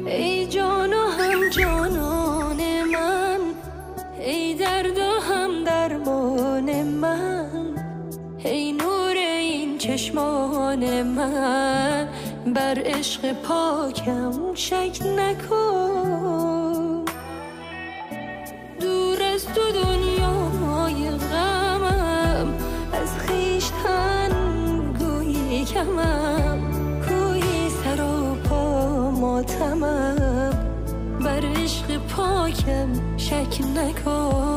ای جان و هم جانان من، ای درد و هم درمان من، ای نور این چشمان من، بر عشق پاکم شک نکن. دور از تو دنیای غمم، از خویشتن گویی کمم، گویی سر و پا ماتمم، بر عشق پاکم شک نکن.